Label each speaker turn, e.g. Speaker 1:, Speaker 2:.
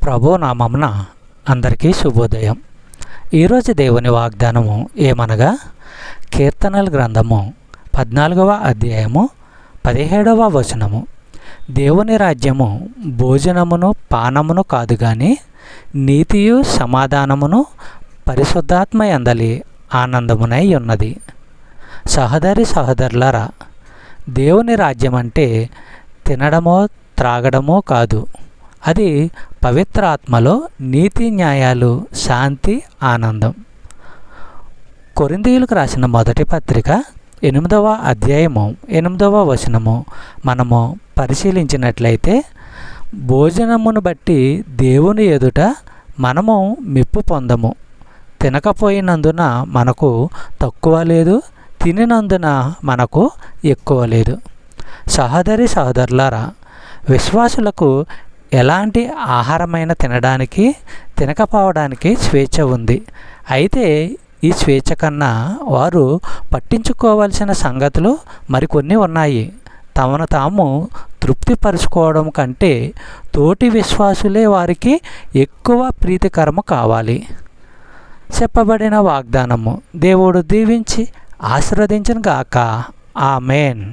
Speaker 1: ప్రభు నామమున అందరికీ శుభోదయం. ఈరోజు దేవుని వాగ్దానము ఏమనగా, కీర్తనల గ్రంథము 14వ అధ్యాయము 17వ వచనము. దేవుని రాజ్యము భోజనమును పానమును కాదు గాని నీతియు సమాధానమును పరిశుద్ధాత్మ యందలి ఆనందమునై ఉన్నది. సహోదరులారా, దేవుని రాజ్యం అంటే తినడమో త్రాగడమో కాదు. అది పవిత్రాత్మలో నీతి, న్యాయాలు, శాంతి, ఆనందం. కొరింథీయులకు రాసిన మొదటి పత్రిక 8వ అధ్యాయము 8వ వచనము మనము పరిశీలించినట్లయితే, భోజనమును బట్టి దేవుని ఎదుట మనము మెప్పు పొందము. తినకపోయినందున మనకు తక్కువ లేదు, తినినందున మనకు ఎక్కువ లేదు. సహోదరులారా, విశ్వాసులకు ఎలాంటి ఆహారమైన తినడానికి తినకపోవడానికి స్వేచ్ఛ ఉంది. అయితే ఈ స్వేచ్ఛ కన్నా వారు పట్టించుకోవాల్సిన సంగతులు మరికొన్ని ఉన్నాయి. తమను తాము తృప్తిపరుచుకోవడం కంటే తోటి విశ్వాసులే వారికి ఎక్కువ ప్రీతికరము కావాలి. చెప్పబడిన వాగ్దానము దేవుడు దీవించి ఆశీర్వదించును గాక. ఆమేన్.